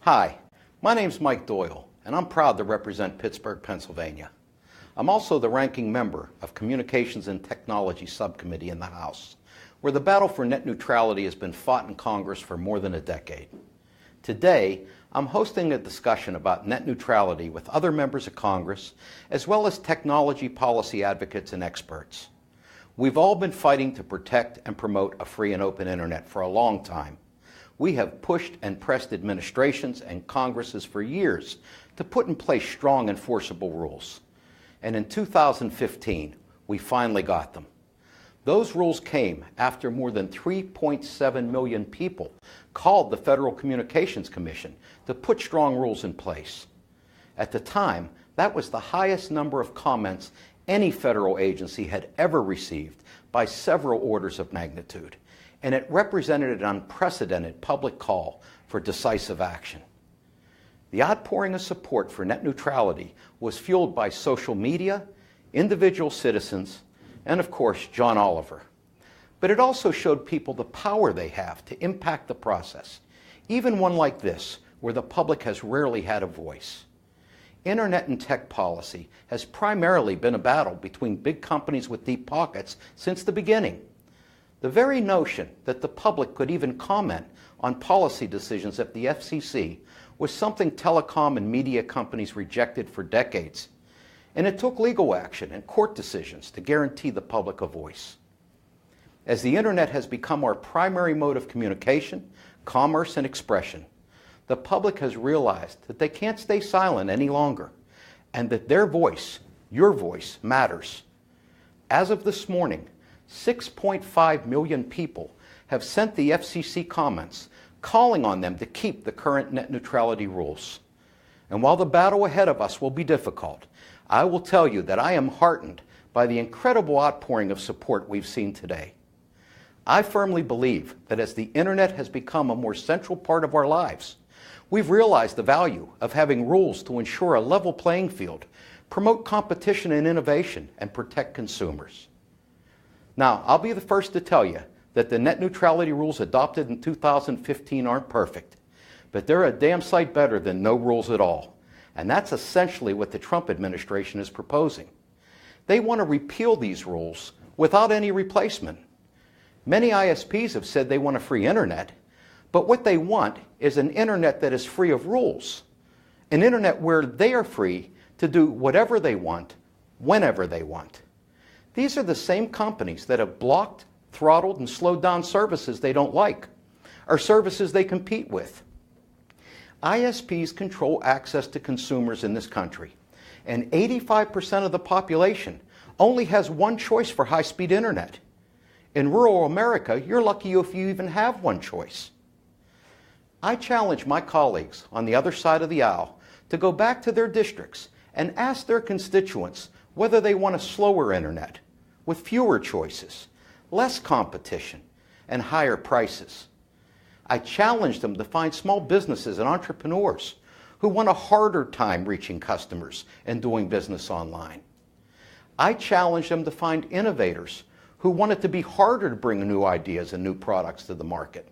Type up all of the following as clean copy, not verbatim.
Hi, my name's Mike Doyle, and I'm proud to represent Pittsburgh, Pennsylvania. I'm also the ranking member of Communications and Technology Subcommittee in the House, where the battle for net neutrality has been fought in Congress for more than a decade. Today, I'm hosting a discussion about net neutrality with other members of Congress, as well as technology policy advocates and experts. We've all been fighting to protect and promote a free and open internet for a long time. We have pushed and pressed administrations and Congresses for years to put in place strong enforceable rules. And in 2015, we finally got them. Those rules came after more than 3.7 million people called the Federal Communications Commission to put strong rules in place. At the time, that was the highest number of comments any federal agency had ever received by several orders of magnitude, and it represented an unprecedented public call for decisive action. The outpouring of support for net neutrality was fueled by social media, individual citizens, and of course, John Oliver. But it also showed people the power they have to impact the process, even one like this, where the public has rarely had a voice. Internet and tech policy has primarily been a battle between big companies with deep pockets since the beginning. The very notion that the public could even comment on policy decisions at the FCC was something telecom and media companies rejected for decades. And it took legal action and court decisions to guarantee the public a voice. As the internet has become our primary mode of communication, commerce, and expression, the public has realized that they can't stay silent any longer, and that their voice, your voice, matters. As of this morning, 6.5 million people have sent the FCC comments calling on them to keep the current net neutrality rules. And while the battle ahead of us will be difficult, I will tell you that I am heartened by the incredible outpouring of support we've seen today. I firmly believe that as the internet has become a more central part of our lives, we've realized the value of having rules to ensure a level playing field, promote competition and innovation, and protect consumers. Now, I'll be the first to tell you that the net neutrality rules adopted in 2015 aren't perfect, but they're a damn sight better than no rules at all. And that's essentially what the Trump administration is proposing. They want to repeal these rules without any replacement. Many ISPs have said they want a free internet, but what they want is an internet that is free of rules, an internet where they are free to do whatever they want, whenever they want. These are the same companies that have blocked, throttled, and slowed down services they don't like, or services they compete with. ISPs control access to consumers in this country, and 85% of the population only has one choice for high-speed internet. In rural America, you're lucky if you even have one choice. I challenge my colleagues on the other side of the aisle to go back to their districts and ask their constituents whether they want a slower internet with fewer choices, less competition, and higher prices. I challenge them to find small businesses and entrepreneurs who want a harder time reaching customers and doing business online. I challenge them to find innovators who want it to be harder to bring new ideas and new products to the market.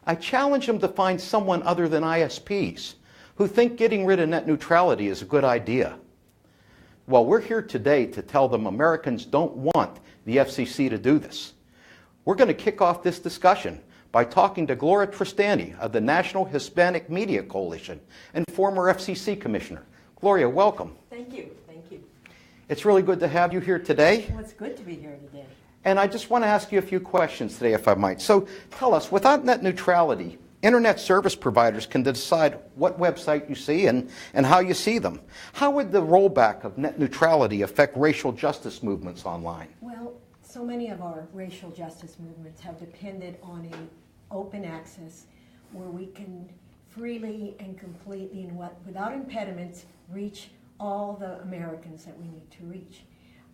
I challenge them to find someone other than ISPs who think getting rid of net neutrality is a good idea. Well, we're here today to tell them Americans don't want the FCC to do this. We're going to kick off this discussion by talking to Gloria Tristani of the National Hispanic Media Coalition and former FCC Commissioner. Gloria, welcome. Thank you. Thank you. It's really good to have you here today. Well, it's good to be here today. And I just want to ask you a few questions today, if I might. So tell us, without net neutrality, internet service providers can decide what website you see and how you see them. How would the rollback of net neutrality affect racial justice movements online? Well, so many of our racial justice movements have depended on an open access where we can freely and completely and without impediments reach all the Americans that we need to reach.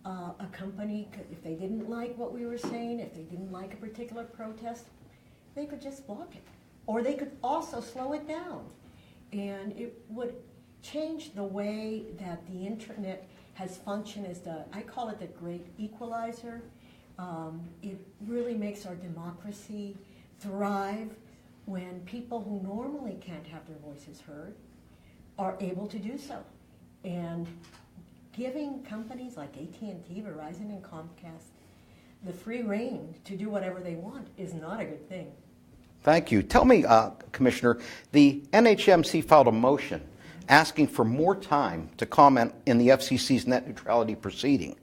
A company could, if they didn't like what we were saying, if they didn't like a particular protest, they could just block it. Or they could also slow it down. And it would change the way that the internet has functioned as I call it the great equalizer. It really makes our democracy thrive when people who normally can't have their voices heard are able to do so. And giving companies like AT&T, Verizon, and Comcast the free rein to do whatever they want is not a good thing. Thank you. Tell me, Commissioner, the NHMC filed a motion asking for more time to comment in the FCC's net neutrality proceeding.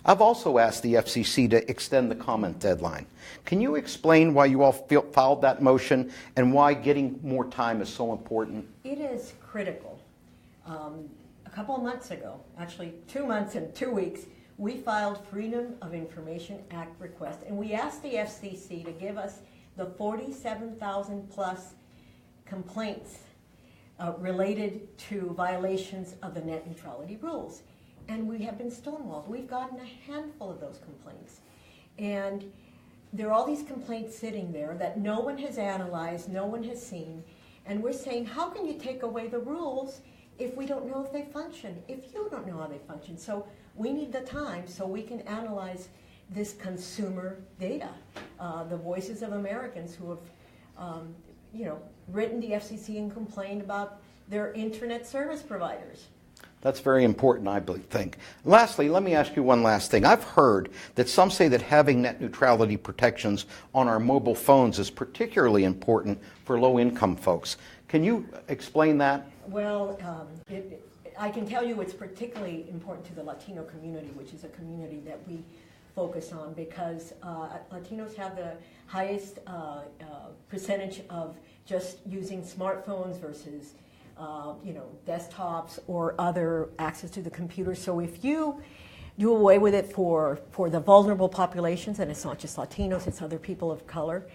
I've also asked the FCC to extend the comment deadline. Can you explain why you all filed that motion and why getting more time is so important? It is critical. A couple of months ago, actually 2 months and 2 weeks, we filed Freedom of Information Act request, and we asked the FCC to give us the 47,000 plus complaints related to violations of the net neutrality rules. And we have been stonewalled. We've gotten a handful of those complaints. And there are all these complaints sitting there that no one has analyzed, no one has seen. And we're saying, how can you take away the rules if we don't know if they function, if you don't know how they function? So we need the time so we can analyze this consumer data, the voices of Americans who have written the FCC and complained about their internet service providers. That's very important, I think. Lastly, let me ask you one last thing. I've heard that some say that having net neutrality protections on our mobile phones is particularly important for low-income folks. Can you explain that? Well, I can tell you it's particularly important to the Latino community, which is a community that we focus on, because Latinos have the highest percentage of just using smartphones versus desktops or other access to the computer. So if you do away with it for the vulnerable populations, and it's not just Latinos, it's other people of color,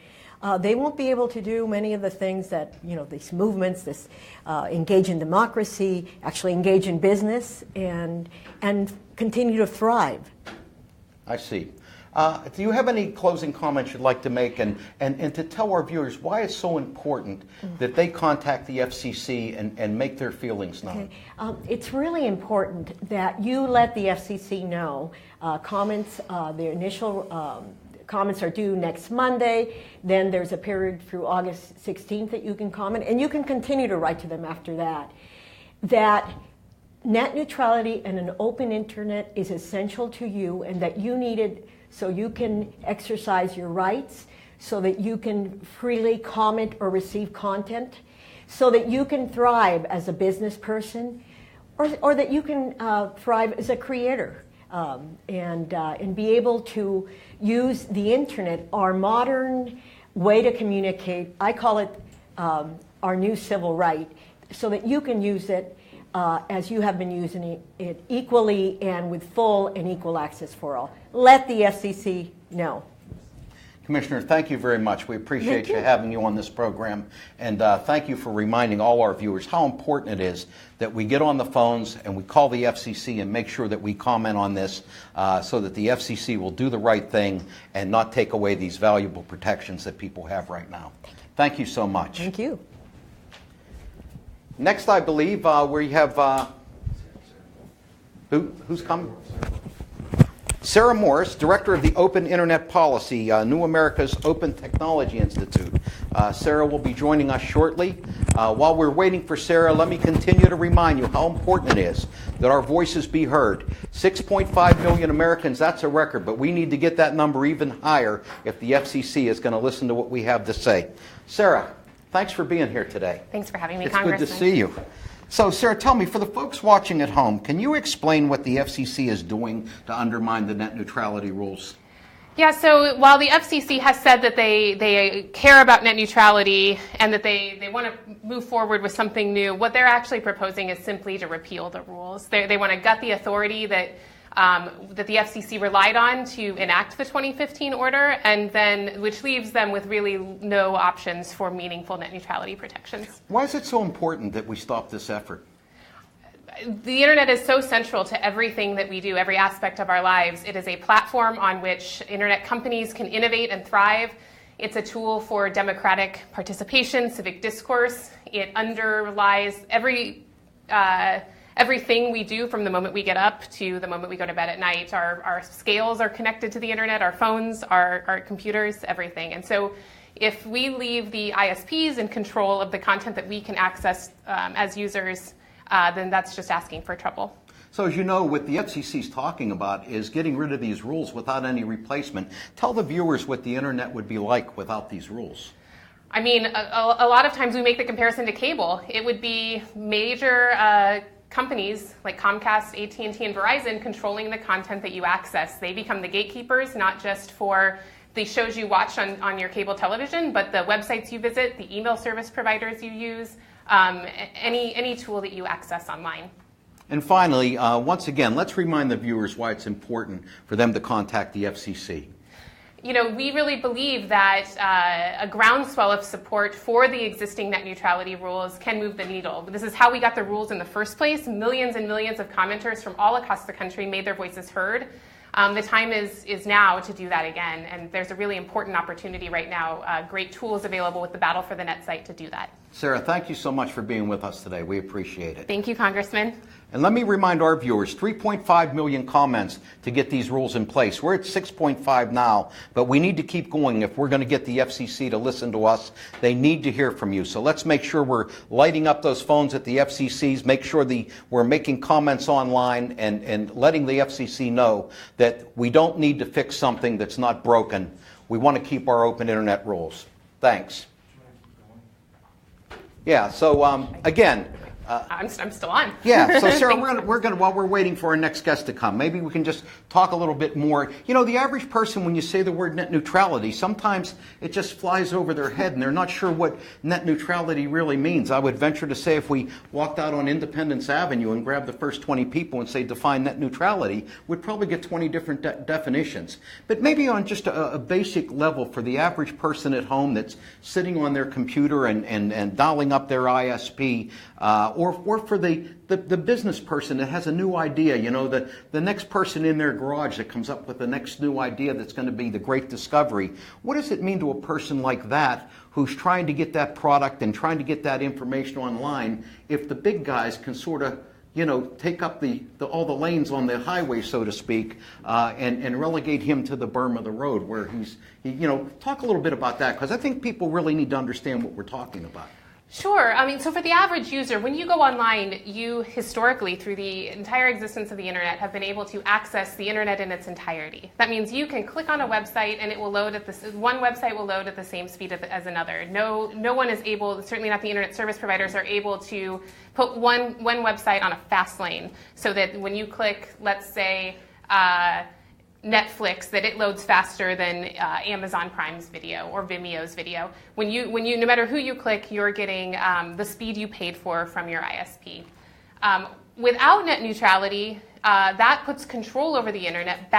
they won't be able to do many of the things that, these movements, this engage in democracy, actually engage in business, and continue to thrive. I see. Do you have any closing comments you'd like to make and to tell our viewers why it's so important that they contact the FCC and make their feelings known? Okay. It's really important that you let the FCC know. Comments, the initial comments are due next Monday. Then there's a period through August 16th that you can comment, and you can continue to write to them after that. That net neutrality and an open internet is essential to you, and that you need it so you can exercise your rights, so that you can freely comment or receive content, so that you can thrive as a business person, or that you can thrive as a creator, and be able to use the internet, our modern way to communicate. I call it our new civil right, so that you can use it as you have been using it equally and with full and equal access for all. Let the FCC know. Commissioner, thank you very much. We appreciate you having you on this program, and thank you for reminding all our viewers how important it is that we get on the phones and we call the FCC and make sure that we comment on this so that the FCC will do the right thing and not take away these valuable protections that people have right now. Thank you so much. Thank you. Next, I believe we have who's coming? Sarah Morris, Director of the Open Internet Policy, New America's Open Technology Institute. Sarah will be joining us shortly. While we're waiting for Sarah, let me continue to remind you how important it is that our voices be heard. 6.5 million Americans, that's a record, but we need to get that number even higher if the FCC is going to listen to what we have to say. Sarah, thanks for being here today. Thanks for having me, It's Congressman. good to see you. So, Sarah, tell me, for the folks watching at home, can you explain what the FCC is doing to undermine the net neutrality rules? Yeah, so while the FCC has said that they care about net neutrality and that they want to move forward with something new, what they're actually proposing is simply to repeal the rules. They want to gut the authority that the FCC relied on to enact the 2015 order, and then which leaves them with really no options for meaningful net neutrality protections. Why is it so important that we stop this effort? The internet is so central to everything that we do, every aspect of our lives. It is a platform on which internet companies can innovate and thrive. It's a tool for democratic participation, civic discourse. It underlies everything we do from the moment we get up to the moment we go to bed at night. Our scales are connected to the internet, our phones, our computers, everything. And so If we leave the ISPs in control of the content that we can access as users, then that's just asking for trouble. So as you know, what the FCC's talking about is getting rid of these rules without any replacement. Tell the viewers what the internet would be like without these rules. I mean, a lot of times we make the comparison to cable. It would be major companies like Comcast, AT&T, and Verizon controlling the content that you access. They become the gatekeepers, not just for the shows you watch on your cable television, but the websites you visit, the email service providers you use, any tool that you access online. And finally, once again, let's remind the viewers why it's important for them to contact the FCC. You know, we really believe that a groundswell of support for the existing net neutrality rules can move the needle. This is how we got the rules in the first place. Millions and millions of commenters from all across the country made their voices heard. The time is now to do that again, and there's a really important opportunity right now. Great tools available with the Battle for the Net site to do that. Sarah, thank you so much for being with us today. We appreciate it. Thank you, Congressman. And let me remind our viewers, 3.5 million comments to get these rules in place. We're at 6.5 now, but we need to keep going if we're going to get the FCC to listen to us. They need to hear from you. So let's make sure we're lighting up those phones at the FCC's, make sure we're making comments online and letting the FCC know that we don't need to fix something that's not broken. We want to keep our open internet rules. Thanks. Yeah, so again, I'm still on. Yeah, so Sarah, we're gonna while we're waiting for our next guest to come, maybe we can just talk a little bit more. You know, the average person, when you say the word net neutrality, sometimes it just flies over their head and they're not sure what net neutrality really means. I would venture to say if we walked out on Independence Avenue and grabbed the first 20 people and say define net neutrality, we'd probably get 20 different definitions. But maybe on just a basic level for the average person at home that's sitting on their computer and dialing up their ISP, or for the business person that has a new idea, you know, the next person in their garage that comes up with the next new idea that's going to be the great discovery. What does it mean to a person like that who's trying to get that product and trying to get that information online if the big guys can sort of, you know, take up all the lanes on the highway, so to speak, and relegate him to the berm of the road where talk a little bit about that, because I think people really need to understand what we're talking about. Sure. I mean, so for the average user, when you go online, you historically, through the entire existence of the internet, have been able to access the internet in its entirety. That means you can click on a website and it will load one website will load at the same speed as another. No one is able, certainly not the internet service providers, are able to put one website on a fast lane so that when you click, let's say, Netflix, that it loads faster than Amazon Prime's video or Vimeo's video. When you, no matter who you click, you're getting the speed you paid for from your ISP. Without net neutrality, that puts control over the internet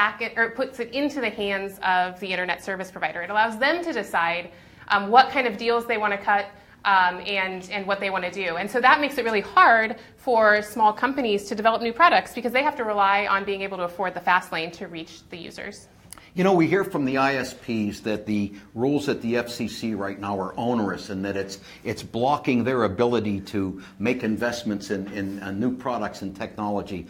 puts it into the hands of the internet service provider. It allows them to decide what kind of deals they want to cut, and what they want to do. And so that makes it really hard for small companies to develop new products because they have to rely on being able to afford the fast lane to reach the users. You know, we hear from the ISPs that the rules at the FCC right now are onerous and that it's blocking their ability to make investments in new products and technology.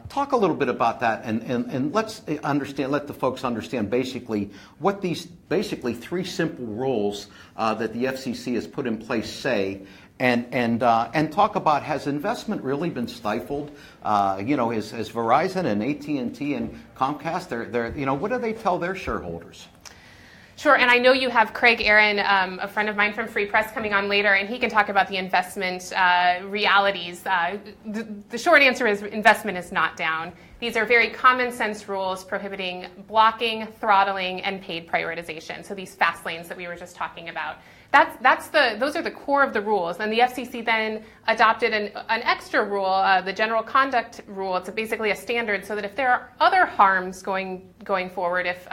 Talk a little bit about that and let's let the folks understand basically what these three simple rules that the FCC has put in place say. And talk about, has investment really been stifled? Has Verizon and AT&T and Comcast, what do they tell their shareholders? Sure, and I know you have Craig Aaron, a friend of mine from Free Press, coming on later, and he can talk about the investment realities. The short answer is investment is not down. These are very common sense rules prohibiting blocking, throttling, and paid prioritization. So these fast lanes that we were just talking about. Those are the core of the rules. And the FCC then adopted an extra rule, the general conduct rule. It's basically a standard so that if there are other harms going forward, if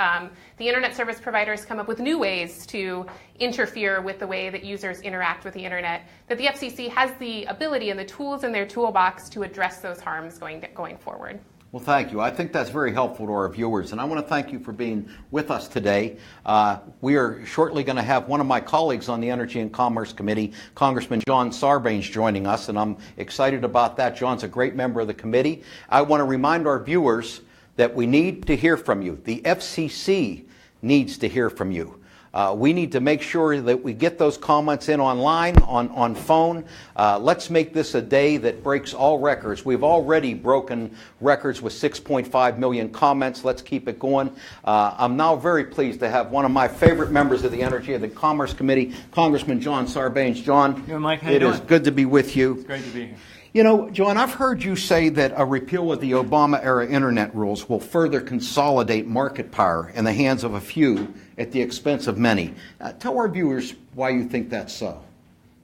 the internet service providers come up with new ways to interfere with the way that users interact with the internet, that the FCC has the ability and the tools in their toolbox to address those harms going forward. Well, thank you. I think that's very helpful to our viewers, and I want to thank you for being with us today. We are shortly going to have one of my colleagues on the Energy and Commerce Committee, Congressman John Sarbanes, joining us, and I'm excited about that. John's a great member of the committee. I want to remind our viewers that we need to hear from you. The FCC needs to hear from you. We need to make sure that we get those comments in online, on phone. Let's make this a day that breaks all records. We've already broken records with 6.5 million comments. Let's keep it going. I'm now very pleased to have one of my favorite members of the Energy and the Commerce Committee, Congressman John Sarbanes. John, Mike, how you doing? It is good to be with you. It's great to be here. You know, John, I've heard you say that a repeal of the Obama-era Internet rules will further consolidate market power in the hands of a few at the expense of many. Tell our viewers why you think that's so.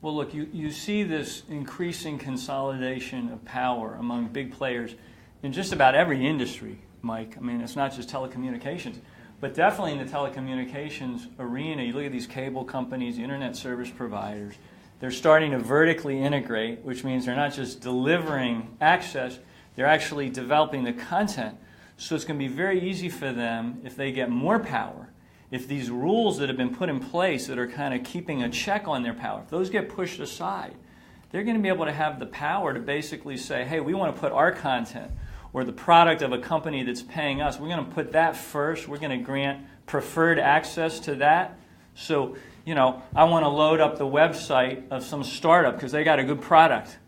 Well, look, you see this increasing consolidation of power among big players in just about every industry, Mike. I mean, it's not just telecommunications, but definitely in the telecommunications arena. You look at these cable companies, the internet service providers. They're starting to vertically integrate, which means they're not just delivering access, they're actually developing the content. So it's going to be very easy for them, if they get more power, if these rules that have been put in place that are kind of keeping a check on their power, if those get pushed aside, they're going to be able to have the power to basically say, hey, we want to put our content or the product of a company that's paying us, we're going to put that first, we're going to grant preferred access to that. So, you know, I want to load up the website of some startup because they got a good product.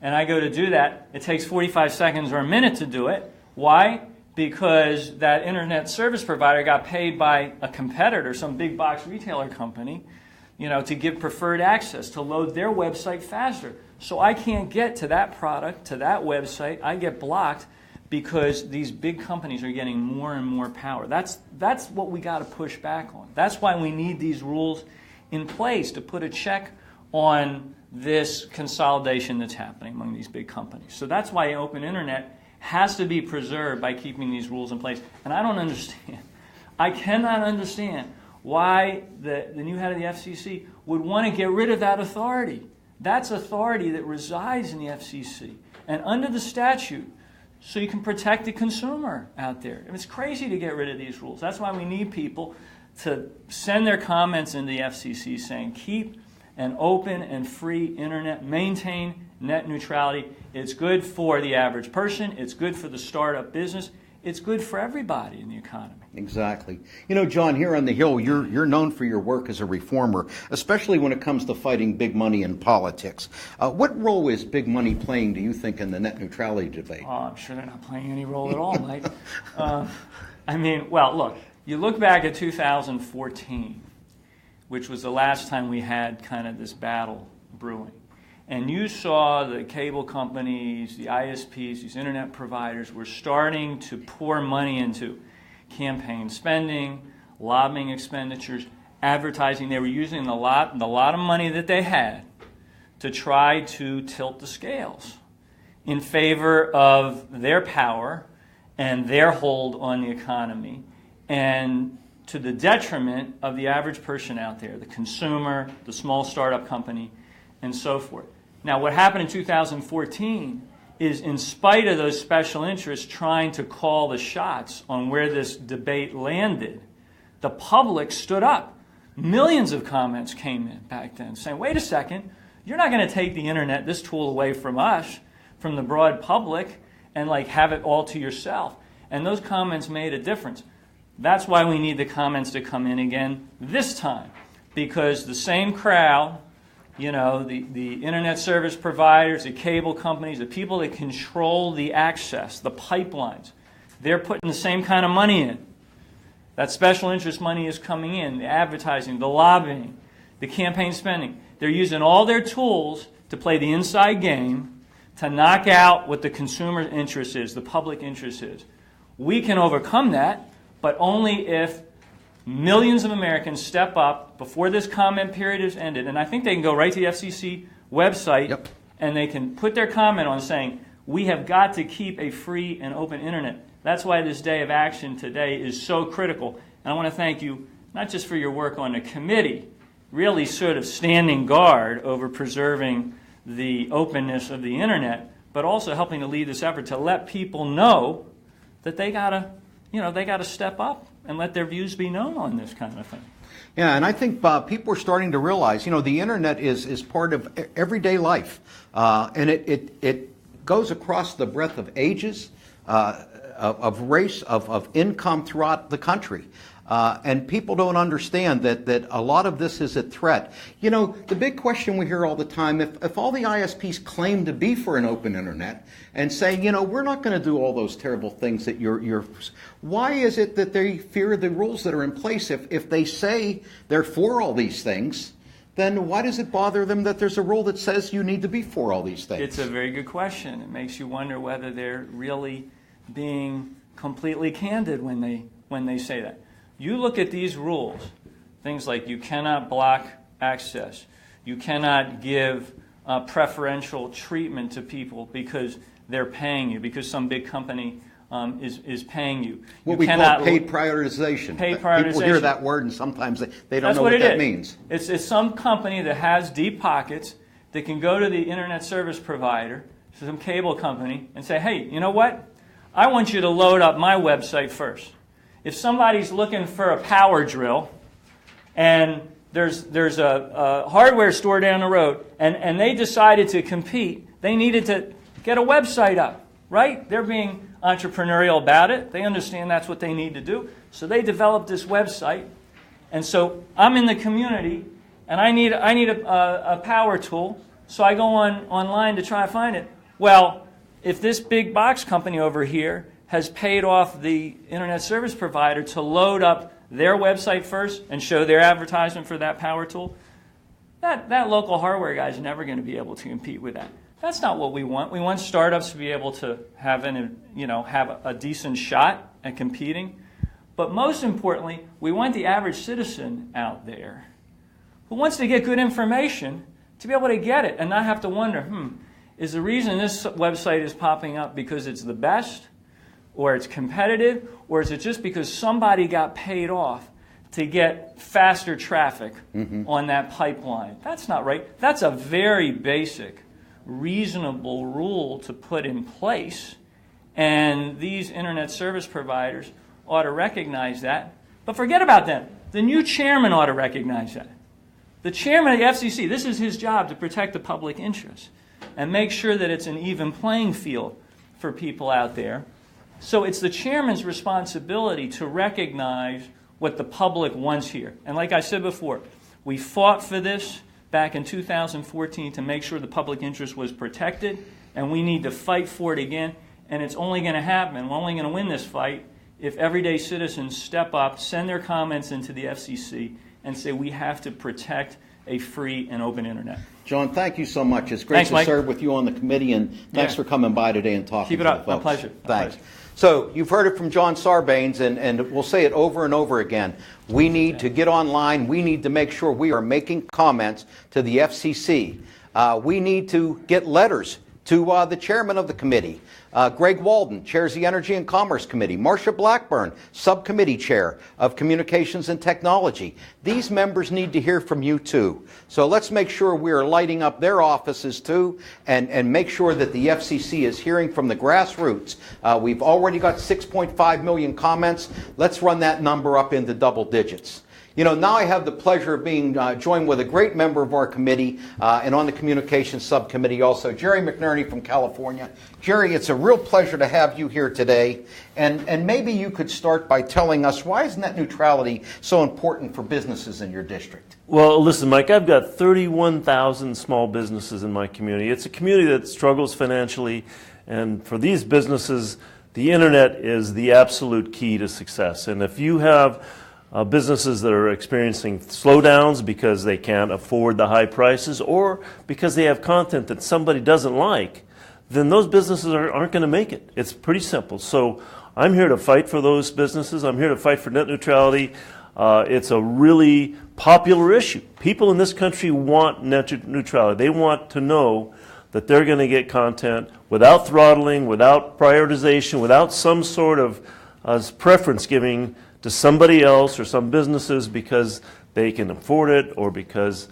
And I go to do that. It takes 45 seconds or a minute to do it. Why? Because that internet service provider got paid by a competitor, some big box retailer company, you know, to give preferred access, to load their website faster. So I can't get to that product, to that website. I get blocked because these big companies are getting more and more power. That's what we got to push back on. That's why we need these rules in place to put a check on this consolidation that's happening among these big companies. So that's why open internet has to be preserved by keeping these rules in place. And I don't understand. I cannot understand why the new head of the FCC would want to get rid of that authority. That's authority that resides in the FCC. And under the statute, so you can protect the consumer out there. And it's crazy to get rid of these rules. That's why we need people to send their comments into the FCC saying, keep an open and free internet, maintain net neutrality. It's good for the average person. It's good for the startup business. It's good for everybody in the economy. Exactly. You know, John, here on the Hill, you're known for your work as a reformer, especially when it comes to fighting big money in politics. What role is big money playing, do you think, in the net neutrality debate? Oh, I'm sure they're not playing any role at all, Mike. I mean, well, look, you look back at 2014, which was the last time we had kind of this battle brewing. And you saw the cable companies, the ISPs, these internet providers were starting to pour money into campaign spending, lobbying expenditures, advertising. They were using the lot of money that they had to try to tilt the scales in favor of their power and their hold on the economy, and to the detriment of the average person out there, the consumer, the small startup company, and so forth. Now, what happened in 2014 is, in spite of those special interests trying to call the shots on where this debate landed, the public stood up. Millions of comments came in back then saying, wait a second, you're not going to take the internet, this tool, away from us, from the broad public, and like have it all to yourself. And those comments made a difference. That's why we need the comments to come in again this time, because the same crowd, you know, the internet service providers, the cable companies, the people that control the access, the pipelines, they're putting the same kind of money in. That special interest money is coming in, the advertising, the lobbying, the campaign spending. They're using all their tools to play the inside game to knock out what the consumer interest is, the public interest is. We can overcome that, but only if millions of Americans step up before this comment period is ended. And I think they can go right to the FCC website, and they can put their comment on saying, we have got to keep a free and open internet. That's why this day of action today is so critical. And I want to thank you not just for your work on the committee, really sort of standing guard over preserving the openness of the internet, but also helping to lead this effort to let people know that they gotta step up and let their views be known on this kind of thing. Yeah, and I think people are starting to realize, you know, the internet is part of everyday life, and it goes across the breadth of ages, of race, of income throughout the country. And people don't understand that a lot of this is a threat. You know, the big question we hear all the time, if all the ISPs claim to be for an open internet and say, you know, we're not going to do all those terrible things that you're, why is it that they fear the rules that are in place? If they say they're for all these things, then why does it bother them that there's a rule that says you need to be for all these things? It's a very good question. It makes you wonder whether they're really being completely candid when they say that. You look at these rules, things like you cannot block access, you cannot give preferential treatment to people because they're paying you, because some big company is paying you. What we call paid prioritization. Paid prioritization. People hear that word and sometimes they don't know what that means. It's some company that has deep pockets that can go to the internet service provider, some cable company, and say, hey, you know what? I want you to load up my website first. If somebody's looking for a power drill and there's a hardware store down the road and they decided to compete, they needed to get a website up, right? They're being entrepreneurial about it. They understand that's what they need to do. So they developed this website. And so I'm in the community and I need a power tool. So I go online to try to find it. Well, if this big box company over here has paid off the internet service provider to load up their website first and show their advertisement for that power tool, that local hardware guy is never going to be able to compete with that. That's not what we want. We want startups to be able to have a decent shot at competing. But most importantly, we want the average citizen out there who wants to get good information to be able to get it and not have to wonder, is the reason this website is popping up because it's the best, or it's competitive, or is it just because somebody got paid off to get faster traffic on that pipeline? That's not right. That's a very basic, reasonable rule to put in place, and these internet service providers ought to recognize that. But forget about them. The new chairman ought to recognize that. The chairman of the FCC, this is his job, to protect the public interest and make sure that it's an even playing field for people out there. So it's the chairman's responsibility to recognize what the public wants here. And like I said before, we fought for this back in 2014 to make sure the public interest was protected, and we need to fight for it again. And it's only going to happen, we're only going to win this fight if everyday citizens step up, send their comments into the FCC, and say we have to protect a free and open internet. John, thank you so much. It's great to serve with you on the committee, and thanks for coming by today and talking Keep it to up. the folks. My pleasure. Thanks. So you've heard it from John Sarbanes, and we'll say it over and over again. We need to get online. We need to make sure we are making comments to the FCC. We need to get letters to the chairman of the committee. Greg Walden chairs the Energy and Commerce Committee. Marcia Blackburn, subcommittee chair of Communications and Technology. These members need to hear from you too. So let's make sure we are lighting up their offices too, and make sure that the FCC is hearing from the grassroots. We've already got 6.5 million comments. Let's run that number up into double digits. You know, now I have the pleasure of being joined with a great member of our committee and on the Communications Subcommittee also, Jerry McNerney from California. Jerry, it's a real pleasure to have you here today. And maybe you could start by telling us, why is net neutrality so important for businesses in your district? Well, listen, Mike, I've got 31,000 small businesses in my community. It's a community that struggles financially, and for these businesses, the internet is the absolute key to success. And if you have businesses that are experiencing slowdowns because they can't afford the high prices or because they have content that somebody doesn't like, then those businesses aren't going to make it. It's pretty simple. So I'm here to fight for those businesses. I'm here to fight for net neutrality. It's a really popular issue. People in this country want net neutrality. They want to know that they're going to get content without throttling, without prioritization, without some sort of preference giving to somebody else or some businesses because they can afford it or because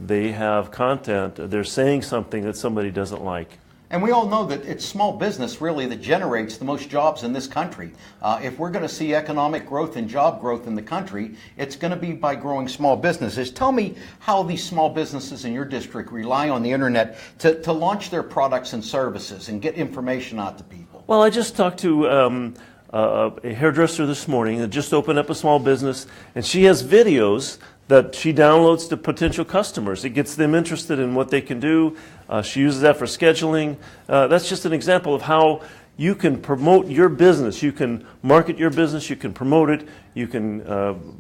they have content. They're saying something that somebody doesn't like. And we all know that it's small business really that generates the most jobs in this country. If we're going to see economic growth and job growth in the country, it's going to be by growing small businesses. Tell me how these small businesses in your district rely on the internet to launch their products and services and get information out to people. Well, I just talked to a hairdresser this morning that just opened up a small business, and she has videos that she downloads to potential customers. It gets them interested in what they can do. She uses that for scheduling. That's just an example of how you can promote your business. You can market your business. You can promote it. You can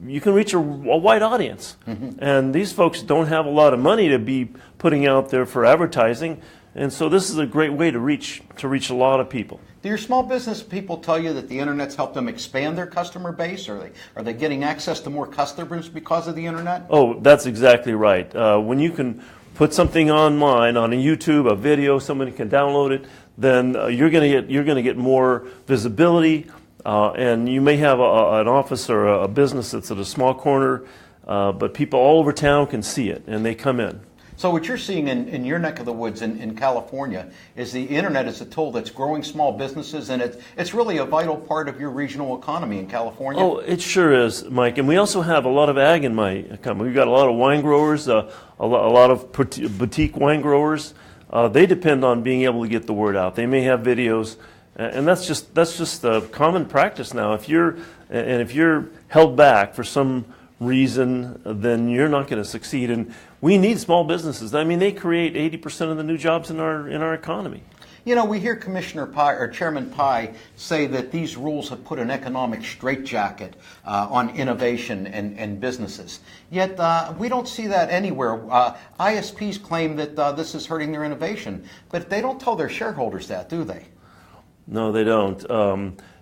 reach a wide audience. Mm-hmm. And these folks don't have a lot of money to be putting out there for advertising. And so this is a great way to reach a lot of people. Do your small business people tell you that the internet's helped them expand their customer base? Are they getting access to more customers because of the internet? Oh, that's exactly right. When you can put something online on a YouTube, a video, somebody can download it, then you're going to get more visibility, and you may have an office or a business that's at a small corner, but people all over town can see it and they come in. So what you're seeing in your neck of the woods in California is the internet is a tool that's growing small businesses, and it's really a vital part of your regional economy in California. Oh, it sure is, Mike. And we also have a lot of ag in my company. We've got a lot of wine growers, a lot of boutique wine growers. They depend on being able to get the word out. They may have videos, and that's just a common practice now. If you're held back for some reason, then you're not going to succeed. And we need small businesses. I mean, they create 80% of the new jobs in our economy. You know, we hear Commissioner Pai or Chairman Pai say that these rules have put an economic straitjacket on innovation and businesses. Yet we don't see that anywhere. ISPs claim that this is hurting their innovation, but they don't tell their shareholders that, do they? No, they don't.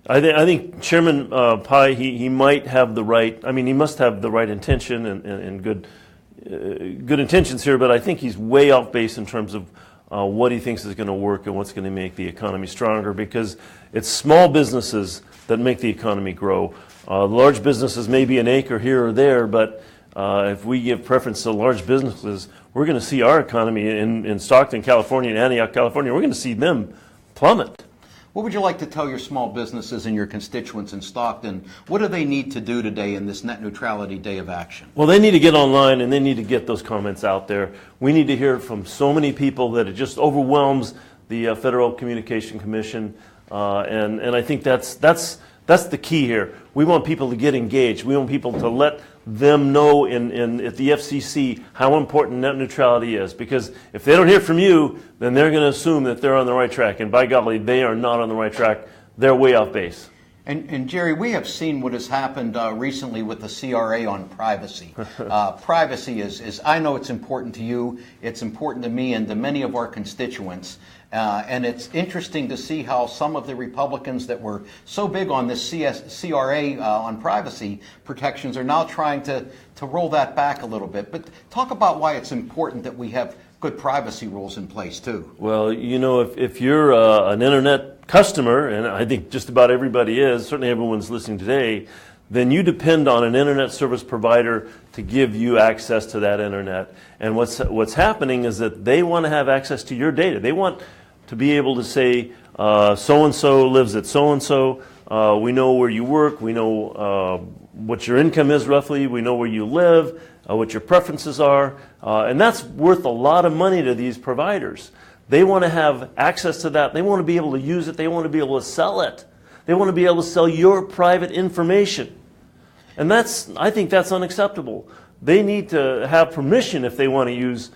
I think Chairman Pai, he might have the right. I mean, he must have the right intention and good intentions here, but I think he's way off base in terms of what he thinks is going to work and what's going to make the economy stronger, because it's small businesses that make the economy grow. Large businesses may be an acre here or there, but if we give preference to large businesses, we're going to see our economy in Stockton, California, and Antioch, California, we're going to see them plummet. What would you like to tell your small businesses and your constituents in Stockton? What do they need to do today in this Net Neutrality Day of Action? Well, they need to get online and they need to get those comments out there. We need to hear from so many people that it just overwhelms the Federal Communication Commission, and I think that's the key here. We want people to get engaged. We want people to let them know at the FCC how important net neutrality is, because if they don't hear from you, then they're going to assume that they're on the right track, and by golly, they are not on the right track. They're way off base. And Jerry, we have seen what has happened recently with the CRA on privacy. Privacy is, I know it's important to you, it's important to me and to many of our constituents. And it's interesting to see how some of the Republicans that were so big on this CRA on privacy protections are now trying to roll that back a little bit. But talk about why it's important that we have good privacy rules in place too. Well, you know, if you're an internet customer, and I think just about everybody is, certainly everyone's listening today, then you depend on an internet service provider to give you access to that internet. And what's happening is that they want to have access to your data. They want to be able to say, so-and-so lives at so-and-so, we know where you work, we know what your income is roughly, we know where you live, what your preferences are, and that's worth a lot of money to these providers. They want to have access to that. They want to be able to use it. They want to be able to sell it. They want to be able to sell your private information. And I think that's unacceptable. They need to have permission if they want to use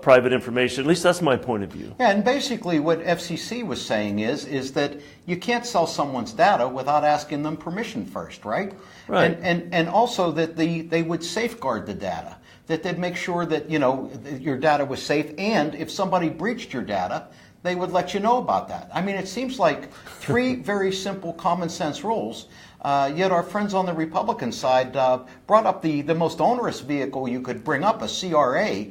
private information. At least that's my point of view. Yeah, and basically what FCC was saying is that you can't sell someone's data without asking them permission first, right? Right. And also that they would safeguard the data, that they'd make sure that, you know, your data was safe, and if somebody breached your data, they would let you know about that. I mean, it seems like three very simple common sense rules, yet our friends on the Republican side brought up the most onerous vehicle you could bring up, a CRA,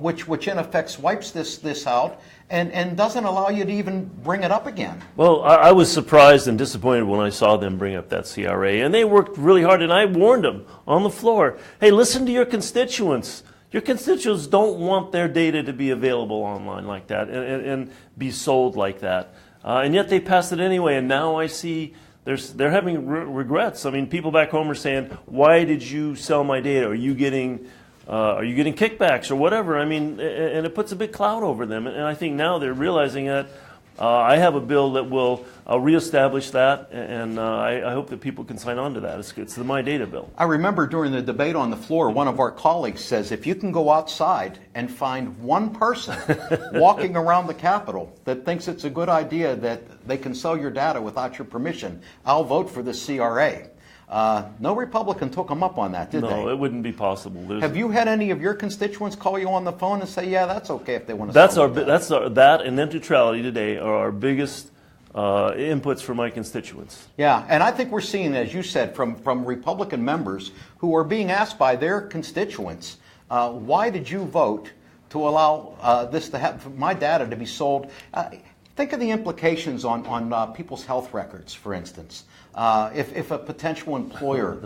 which in effect wipes this out and doesn't allow you to even bring it up again. Well, I was surprised and disappointed when I saw them bring up that CRA, and they worked really hard, and I warned them on the floor, hey, listen to your constituents. Your constituents don't want their data to be available online like that and be sold like that. And yet they passed it anyway, and now I see they're having regrets. I mean, people back home are saying, why did you sell my data? Are you getting kickbacks or whatever? I mean, and it puts a big cloud over them. And I think now they're realizing that I have a bill that will reestablish that, and I hope that people can sign on to that. It's the My Data bill. I remember during the debate on the floor, one of our colleagues says, if you can go outside and find one person walking around the Capitol that thinks it's a good idea that they can sell your data without your permission, I'll vote for the CRA. No Republican took them up on that, did they? No, it wouldn't be possible. Have you had any of your constituents call you on the phone and say, yeah, that's okay if they want to sell That and net neutrality today are our biggest inputs for my constituents. Yeah, and I think we're seeing, as you said, from Republican members who are being asked by their constituents, why did you vote to allow this to happen, my data to be sold? Think of the implications on people's health records, for instance. If a potential employer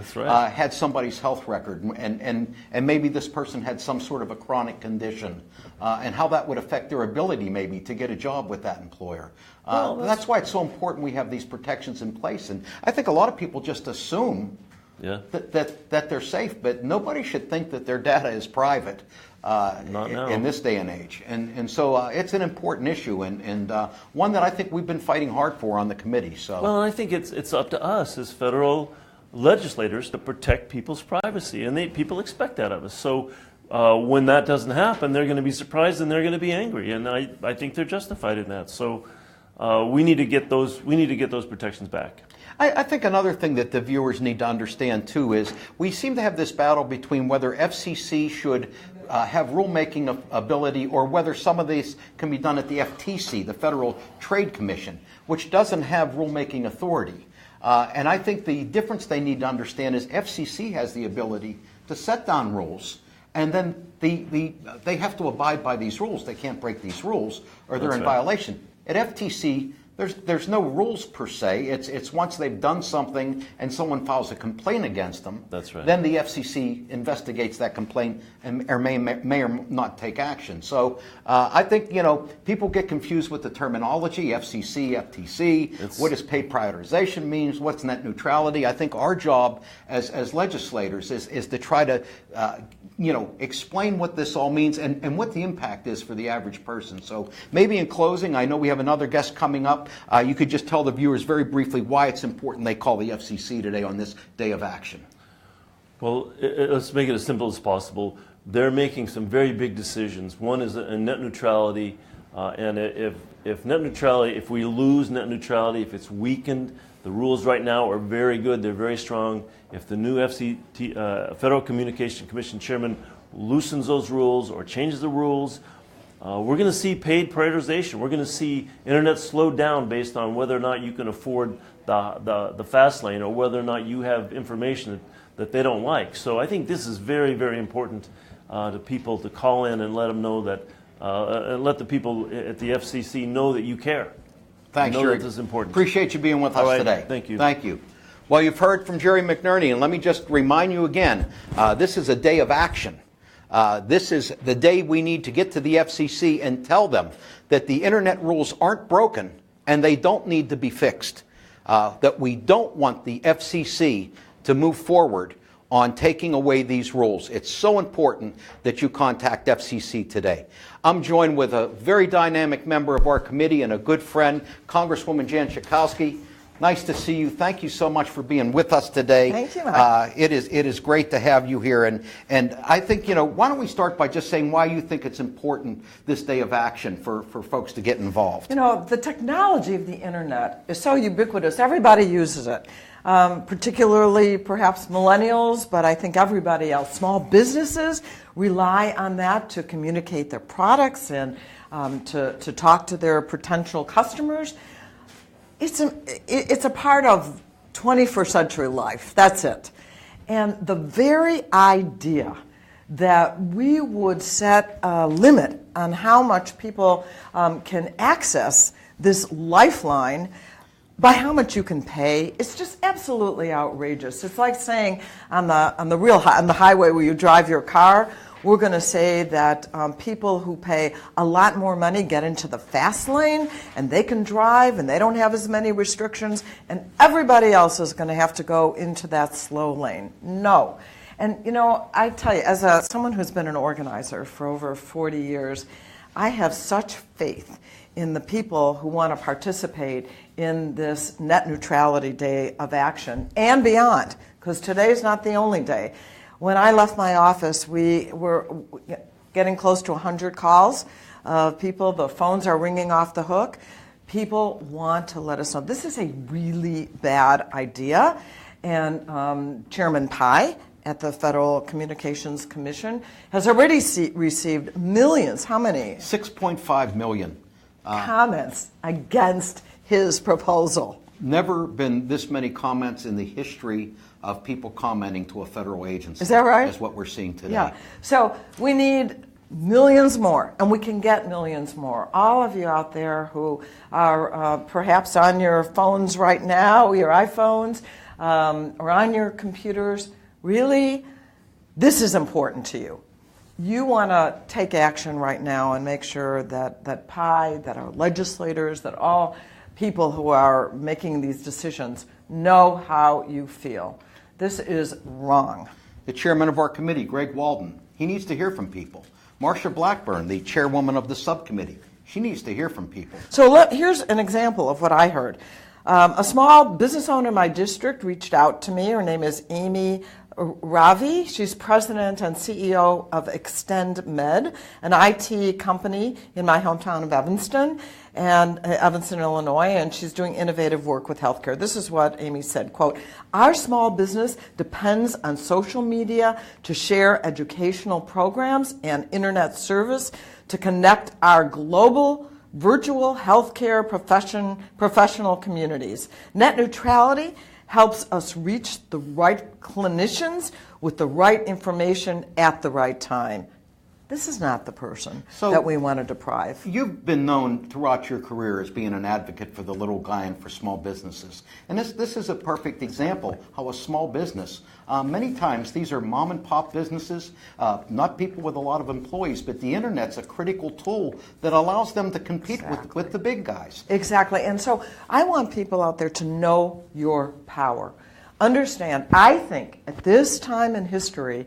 had somebody's health record and maybe this person had some sort of a chronic condition, and how that would affect their ability maybe to get a job with that employer. That's why it's so important we have these protections in place. And I think a lot of people just assume that they're safe, but nobody should think that their data is private. In this day and age. And so it's an important issue and one that I think we've been fighting hard for on the committee. So. Well, I think it's up to us as federal legislators to protect people's privacy, and people expect that of us. So when that doesn't happen, they're going to be surprised and they're going to be angry, and I think they're justified in that. So we need to get those protections back. I think another thing that the viewers need to understand, too, is we seem to have this battle between whether FCC should have rulemaking ability or whether some of these can be done at the FTC, the Federal Trade Commission, which doesn't have rulemaking authority. And I think the difference they need to understand is FCC has the ability to set down rules, and then they have to abide by these rules. They can't break these rules or they're in violation. At FTC, there's no rules per se. It's once they've done something and someone files a complaint against them. That's right. Then the FCC investigates that complaint or may or not take action. So I think people get confused with the terminology FCC, FTC. What does paid prioritization means? What's net neutrality? I think our job as legislators is to try to explain what this all means and what the impact is for the average person. So maybe in closing, I know we have another guest coming up. You could just tell the viewers very briefly why it's important they call the FCC today on this day of action. Well, let's make it as simple as possible. They're making some very big decisions. One is net neutrality, and if net neutrality, if we lose net neutrality, if it's weakened, the rules right now are very good. They're very strong. If the new Federal Communications Commission chairman loosens those rules or changes the rules, we're going to see paid prioritization. We're going to see internet slowed down based on whether or not you can afford the fast lane or whether or not you have information that they don't like. So I think this is very, very important to people to call in and let them know that, and let the people at the FCC know that you care. Thanks, know Jerry. that this is important. Appreciate you being with us today. Thank you. Thank you. Well, you've heard from Jerry McNerney, and let me just remind you again, this is a day of action. This is the day we need to get to the FCC and tell them that the internet rules aren't broken and they don't need to be fixed. That we don't want the FCC to move forward on taking away these rules. It's so important that you contact FCC today. I'm joined with a very dynamic member of our committee and a good friend, Congresswoman Jan Schakowsky. Nice to see you. Thank you so much for being with us today. Thank you, Mike. It is great to have you here. And I think, why don't we start by just saying why you think it's important this day of action for folks to get involved. The technology of the internet is so ubiquitous. Everybody uses it, particularly perhaps millennials, but I think everybody else. Small businesses rely on that to communicate their products and to talk to their potential customers. It's a part of 21st century life. That's it. And the very idea that we would set a limit on how much people can access this lifeline by how much you can pay, it's just absolutely outrageous. It's like saying on the highway where you drive your car, we're going to say that people who pay a lot more money get into the fast lane and they can drive and they don't have as many restrictions, and everybody else is going to have to go into that slow lane. No. And I tell you, as someone who's been an organizer for over 40 years, I have such faith in the people who want to participate in this Net Neutrality Day of action and beyond, because today's not the only day. When I left my office, we were getting close to 100 calls of people. The phones are ringing off the hook. People want to let us know this is a really bad idea. And Chairman Pai at the Federal Communications Commission has already received millions. How many? 6.5 million. Comments against his proposal. Never been this many comments in the history of people commenting to a federal agency. Is that right? Is what we're seeing today. Yeah. So we need millions more, and we can get millions more. All of you out there who are perhaps on your phones right now, your iPhones, or on your computers, really, this is important to you. You want to take action right now and make sure that PI, that our legislators, that all people who are making these decisions know how you feel. This is wrong. The chairman of our committee, Greg Walden, he needs to hear from people. Marcia Blackburn, the chairwoman of the subcommittee, she needs to hear from people. So here's an example of what I heard. A small business owner in my district reached out to me. Her name is Amy Ravi. She's president and CEO of Extend Med, an IT company in my hometown of Evanston, Illinois, and she's doing innovative work with healthcare. This is what Amy said, quote, "Our small business depends on social media to share educational programs and internet service to connect our global virtual healthcare professional communities. Net neutrality helps us reach the right clinicians with the right information at the right time." This is not the person that we want to deprive. You've been known throughout your career as being an advocate for the little guy and for small businesses. And this is a perfect example how a small business, many times these are mom and pop businesses, not people with a lot of employees, but the internet's a critical tool that allows them to compete with the big guys. Exactly. And so I want people out there to know your power. Understand, I think at this time in history,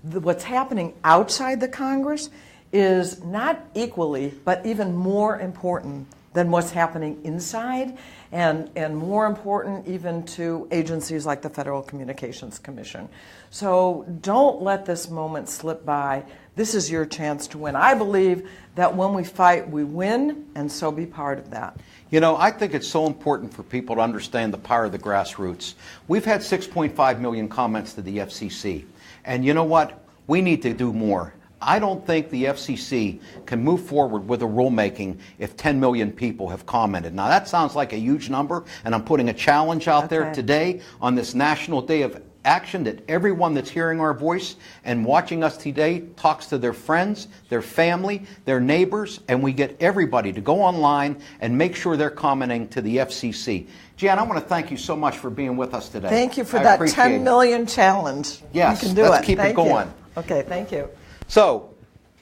what's happening outside the Congress is not equally, but even more important than what's happening inside, and more important even to agencies like the Federal Communications Commission. So don't let this moment slip by. This is your chance to win. I believe that when we fight, we win, and so be part of that. You know, I think it's so important for people to understand the power of the grassroots. We've had 6.5 million comments to the FCC. And you know what? We need to do more. I don't think the FCC can move forward with a rulemaking if 10 million people have commented. Now, that sounds like a huge number, and I'm putting a challenge out there today on this National Day of Action that everyone that's hearing our voice and watching us today talks to their friends, their family, their neighbors, and we get everybody to go online and make sure they're commenting to the FCC. Jan, I want to thank you so much for being with us today. Thank you for that 10 million challenge. Yes, you can do let's it. keep it going. Okay, thank you. So,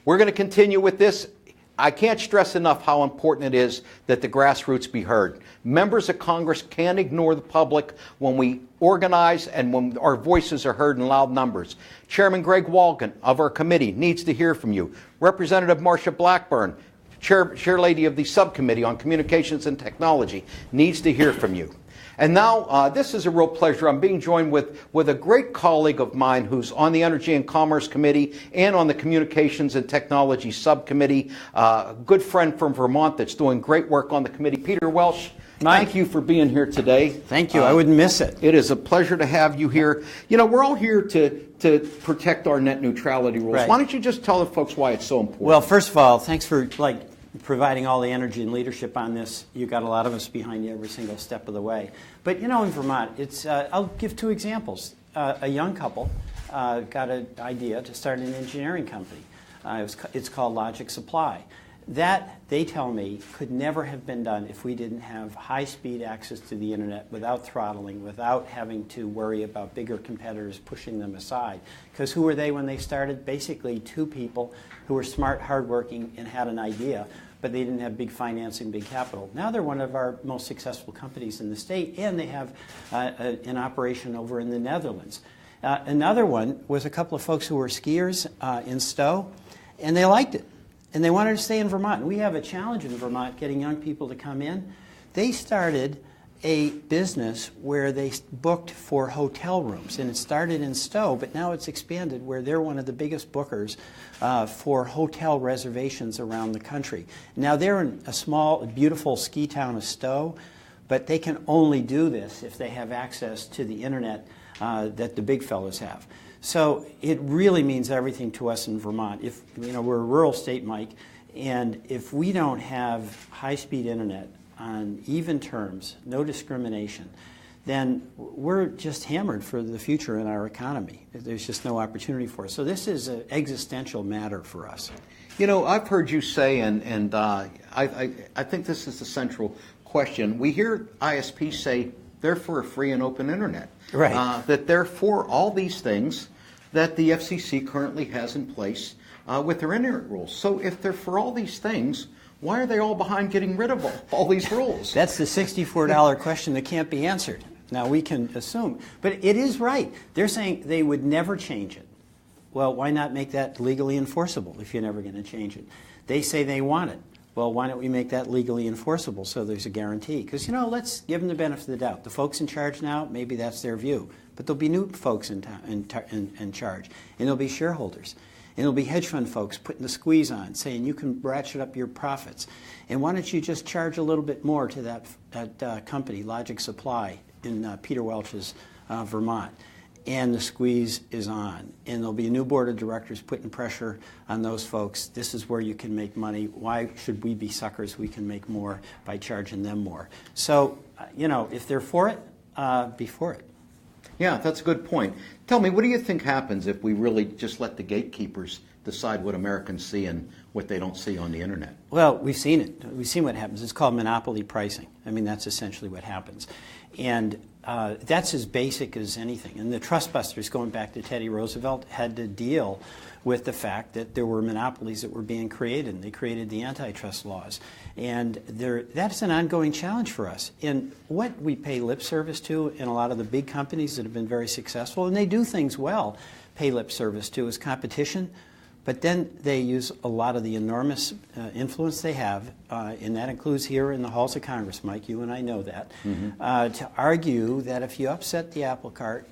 we're going to continue with this. I can't stress enough how important it is that the grassroots be heard. Members of Congress can't ignore the public when we organize and when our voices are heard in loud numbers. Chairman Greg Walden of our committee needs to hear from you. Representative Marcia Blackburn, Chair Lady of the Subcommittee on Communications and Technology, needs to hear from you. And now, this is a real pleasure. I'm being joined with a great colleague of mine who's on the Energy and Commerce Committee and on the Communications and Technology Subcommittee, a good friend from Vermont that's doing great work on the committee. Peter Welsh, thank you for being here today. Thank you. I wouldn't miss it. It is a pleasure to have you here. You know, we're all here to protect our net neutrality rules. Right. Why don't you just tell the folks why it's so important? Well, first of all, thanks for providing all the energy and leadership on this. You got a lot of us behind you every single step of the way. But you know, in Vermont, it's I'll give two examples. A young couple got an idea to start an engineering company. It's called Logic Supply. That, they tell me, could never have been done if we didn't have high-speed access to the internet without throttling, without having to worry about bigger competitors pushing them aside. Because who were they when they started? Basically two people who were smart, hardworking, and had an idea, but they didn't have big financing, big capital. Now they're one of our most successful companies in the state, and they have an operation over in the Netherlands. Another one was a couple of folks who were skiers in Stowe, and they liked it. and they wanted to stay in Vermont. We have a challenge in Vermont getting young people to come in. They started a business where they booked for hotel rooms, and it started in Stowe, but now it's expanded where they're one of the biggest bookers for hotel reservations around the country. Now they're in a small, beautiful ski town of Stowe, but they can only do this if they have access to the internet that the big fellows have. So it really means everything to us in Vermont. If we're a rural state, Mike, and if we don't have high-speed internet on even terms, no discrimination, then we're just hammered for the future in our economy. There's just no opportunity for us. So this is an existential matter for us. I've heard you say, and I think this is the central question. We hear ISPs say they're for a free and open internet. Right. That they're for all these things that the FCC currently has in place with their internet rules. So if they're for all these things, why are they all behind getting rid of all these rules? That's the $64 question that can't be answered. Now we can assume. But it is right. They're saying they would never change it. Well, why not make that legally enforceable if you're never going to change it? They say they want it. Well, why don't we make that legally enforceable so there's a guarantee? Because, let's give them the benefit of the doubt. The folks in charge now, maybe that's their view. But there'll be new folks in charge. And there'll be shareholders. And there'll be hedge fund folks putting the squeeze on, saying you can ratchet up your profits. And why don't you just charge a little bit more to that company, Logic Supply, in Peter Welch's Vermont. And the squeeze is on. And there'll be a new board of directors putting pressure on those folks. This is where you can make money. Why should we be suckers? We can make more by charging them more. So, if they're for it, be for it. Yeah, that's a good point. Tell me, what do you think happens if we really just let the gatekeepers decide what Americans see and what they don't see on the internet? Well, we've seen it. We've seen what happens. It's called monopoly pricing. I mean, that's essentially what happens. And that's as basic as anything. And the trust busters, going back to Teddy Roosevelt, had to deal with the fact that there were monopolies that were being created, and they created the antitrust laws. And that's an ongoing challenge for us. And what we pay lip service to in a lot of the big companies that have been very successful, and they do things well, pay lip service to, is competition. But then they use a lot of the enormous influence they have, and that includes here in the halls of Congress, Mike, you and I know that, to argue that if you upset the apple cart,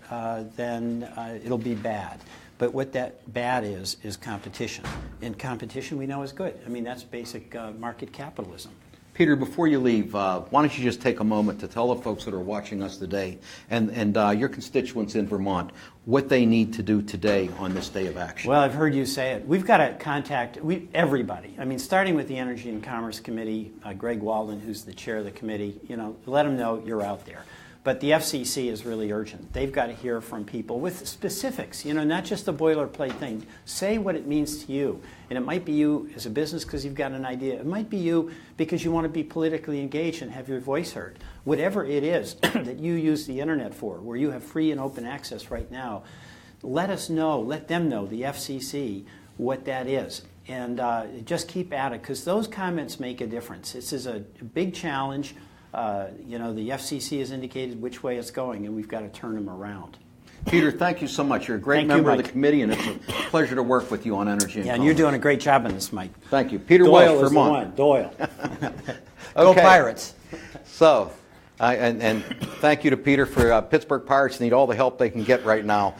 then it'll be bad. But what that bad is competition. And competition we know is good. I mean, that's basic market capitalism. Peter, before you leave, why don't you just take a moment to tell the folks that are watching us today and your constituents in Vermont what they need to do today on this day of action? Well, I've heard you say it. We've got to contact everybody. I mean, starting with the Energy and Commerce Committee, Greg Walden, who's the chair of the committee, let them know you're out there. But the FCC is really urgent. They've got to hear from people with specifics, not just the boilerplate thing. Say what it means to you. And it might be you as a business because you've got an idea. It might be you because you want to be politically engaged and have your voice heard. Whatever it is that you use the internet for, where you have free and open access right now, let us know, let them know, the FCC, what that is. And just keep at it, because those comments make a difference. This is a big challenge. The FCC has indicated which way it's going, and we've got to turn them around. Peter, thank you so much. You're a great member of the committee, and it's a pleasure to work with you on energy and and you're doing a great job on this, Mike. Thank you. Peter Doyle Welch, is Vermont. the one. Doyle. Okay. Go Pirates. So, and thank you to Peter for Pittsburgh Pirates need all the help they can get right now.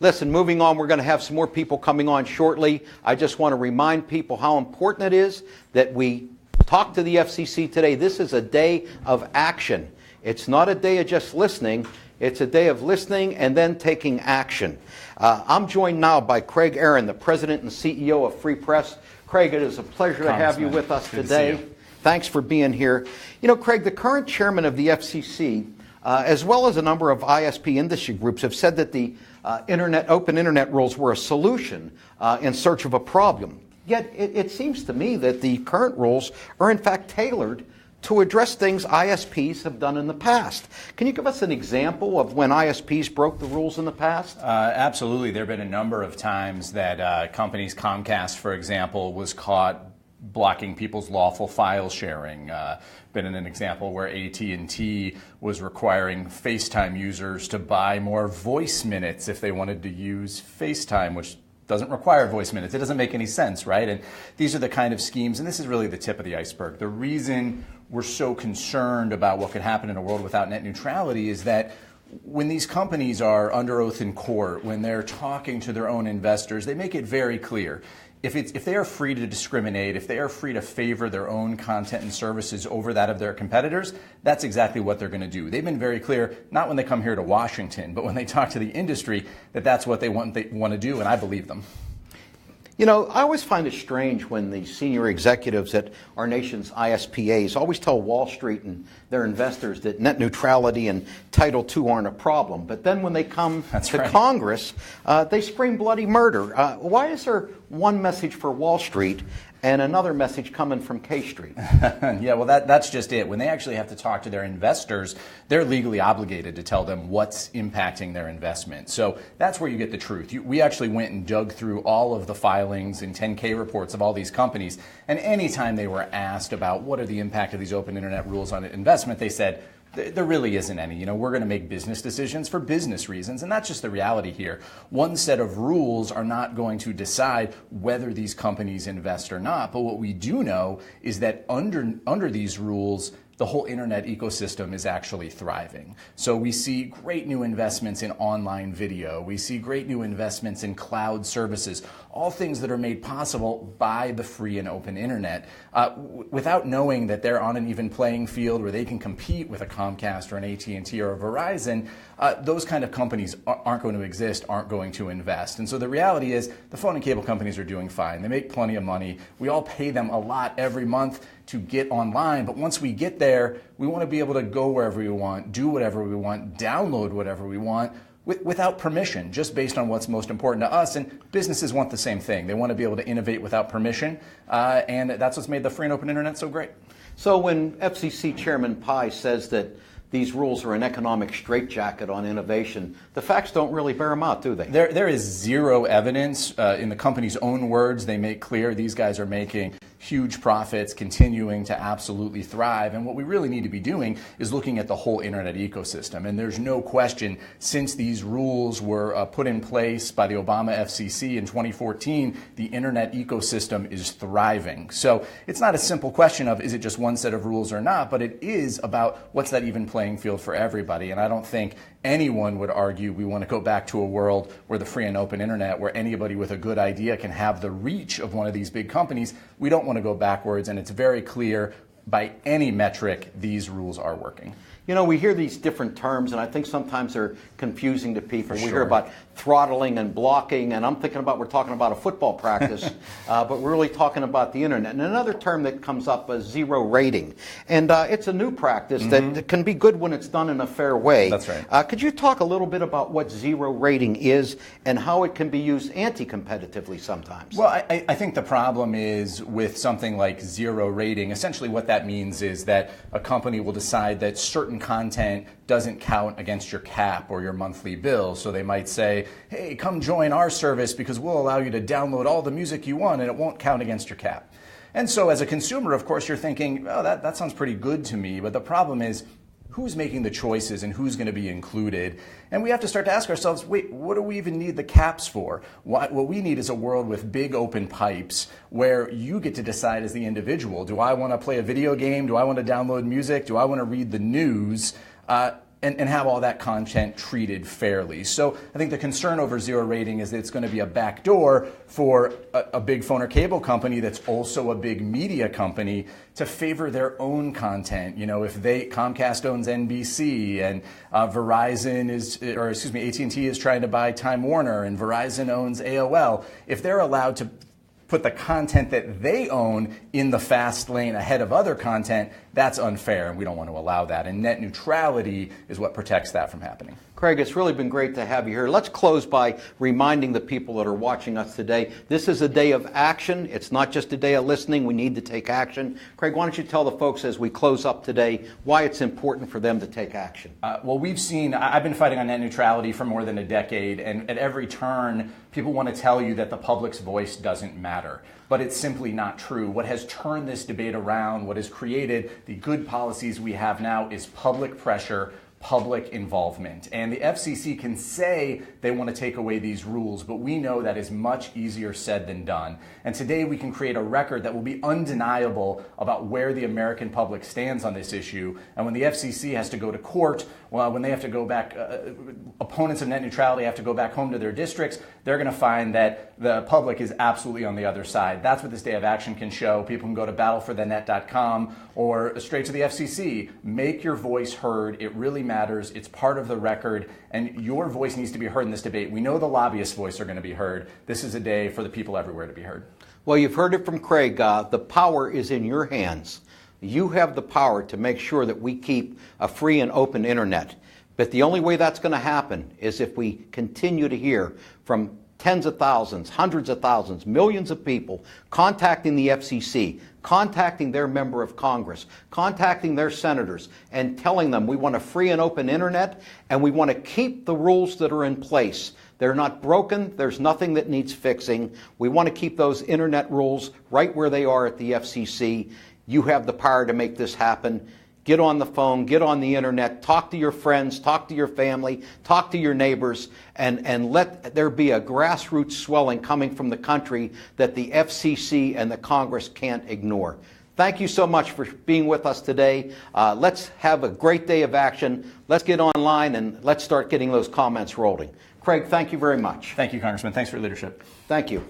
Listen, moving on, we're going to have some more people coming on shortly. I just want to remind people how important it is that we talk to the FCC today. This is a day of action. It's not a day of just listening. It's a day of listening and then taking action. I'm joined now by Craig Aaron, the president and CEO of Free Press. Craig, it is a pleasure to have you with us today. Thanks for being here. Craig, the current chairman of the FCC, as well as a number of ISP industry groups, have said that the open internet rules were a solution in search of a problem. Yet it seems to me that the current rules are in fact tailored to address things ISPs have done in the past. Can you give us an example of when ISPs broke the rules in the past? Absolutely. There have been a number of times that companies, Comcast, for example, was caught blocking people's lawful file sharing. Been in an example where AT&T was requiring FaceTime users to buy more voice minutes if they wanted to use FaceTime, which doesn't require voice minutes. It doesn't make any sense, right? And these are the kind of schemes, and this is really the tip of the iceberg. The reason we're so concerned about what could happen in a world without net neutrality is that when these companies are under oath in court, when they're talking to their own investors, they make it very clear. If they are free to discriminate, if they are free to favor their own content and services over that of their competitors, that's exactly what they're going to do. They've been very clear, not when they come here to Washington, but when they talk to the industry, that that's what they want to do, and I believe them. You know, I always find it strange when the senior executives at our nation's ISPAs always tell Wall Street and their investors that net neutrality and Title II aren't a problem. But then when they come to Congress, they scream bloody murder. Why is there one message for Wall Street and another message coming from K Street? Yeah, well, that's just it. When they actually have to talk to their investors, they're legally obligated to tell them what's impacting their investment. So that's where you get the truth. We actually went and dug through all of the filings and 10K reports of all these companies, and anytime they were asked about what are the impact of these open internet rules on investment, they said, there really isn't any. You know, we're going to make business decisions for business reasons, and that's just the reality here. One set of rules are not going to decide whether these companies invest or not, but what we do know is that under these rules, the whole internet ecosystem is actually thriving. So we see great new investments in online video. We see great new investments in cloud services, all things that are made possible by the free and open internet, without knowing that they're on an even playing field where they can compete with a Comcast or an AT&T or a Verizon. Those kind of companies aren't going to exist, aren't going to invest. And so the reality is the phone and cable companies are doing fine. They make plenty of money. We all pay them a lot every month to get online, but once we get there, we want to be able to go wherever we want, do whatever we want, download whatever we want, without permission, just based on what's most important to us. And businesses want the same thing. They want to be able to innovate without permission, and that's what's made the free and open internet so great. So when FCC Chairman Pai says that these rules are an economic straitjacket on innovation, the facts don't really bear them out, do they? There is zero evidence. In the company's own words, they make clear these guys are making huge profits, continuing to absolutely thrive. And what we really need to be doing is looking at the whole internet ecosystem. And there's no question, since these rules were put in place by the Obama FCC in 2014, the internet ecosystem is thriving. So it's not a simple question of is it just one set of rules or not, but it is about what's that even playing field for everybody. And I don't think anyone would argue we want to go back to a world where the free and open internet, where anybody with a good idea can have the reach of one of these big companies. We don't want to go backwards, and it's very clear by any metric these rules are working. You know, we hear these different terms, and I think sometimes they're confusing to people. We sure. hear about throttling and blocking, and I'm thinking about we're talking about a football practice, but we're really talking about the internet. And another term that comes up is zero rating. And it's a new practice that can be good when it's done in a fair way. That's right. Could you talk a little bit about what zero rating is and how it can be used anti-competitively sometimes? Well, I think the problem is with something like zero rating, essentially what that means is that a company will decide that certain content doesn't count against your cap or your monthly bill. So they might say, hey, come join our service because we'll allow you to download all the music you want and it won't count against your cap. And so as a consumer, of course, you're thinking, oh, that sounds pretty good to me. But the problem is, who's making the choices and who's going to be included? And we have to start to ask ourselves, wait, what do we even need the caps for? What we need is a world with big open pipes where you get to decide as the individual, do I want to play a video game? Do I want to download music? Do I want to read the news? And have all that content treated fairly. So I think the concern over zero rating is that it's going to be a backdoor for a big phone or cable company that's also a big media company to favor their own content. You know, if Comcast owns NBC and AT&T is trying to buy Time Warner and Verizon owns AOL, if they're allowed to put the content that they own in the fast lane ahead of other content, that's unfair, and we don't want to allow that. And net neutrality is what protects that from happening. Craig, it's really been great to have you here. Let's close by reminding the people that are watching us today, this is a day of action. It's not just a day of listening. We need to take action. Craig, why don't you tell the folks as we close up today why it's important for them to take action? Well, I've been fighting on net neutrality for more than a decade, and at every turn, people want to tell you that the public's voice doesn't matter. But it's simply not true. What has turned this debate around, what has created the good policies we have now is public pressure, public involvement. And the FCC can say they want to take away these rules, but we know that is much easier said than done. And today we can create a record that will be undeniable about where the American public stands on this issue. And when the FCC has to go to court, well, when they have to go back, opponents of net neutrality have to go back home to their districts, they're going to find that the public is absolutely on the other side. That's what this day of action can show. People can go to battleforthenet.com or straight to the FCC. Make your voice heard. It really matters. It's part of the record, and your voice needs to be heard in this debate. We know the lobbyists' voice are going to be heard. This is a day for the people everywhere to be heard. Well, you've heard it from Craig. The power is in your hands. You have the power to make sure that we keep a free and open internet. But the only way that's going to happen is if we continue to hear from tens of thousands, hundreds of thousands, millions of people contacting the FCC, contacting their member of Congress, contacting their senators, and telling them we want a free and open internet and we want to keep the rules that are in place. They're not broken. There's nothing that needs fixing. We want to keep those internet rules right where they are at the FCC. You have the power to make this happen. Get on the phone, get on the internet, talk to your friends, talk to your family, talk to your neighbors, and let there be a grassroots swelling coming from the country that the FCC and the Congress can't ignore. Thank you so much for being with us today. Let's have a great day of action. Let's get online and let's start getting those comments rolling. Craig, thank you very much. Thank you, Congressman. Thanks for your leadership. Thank you.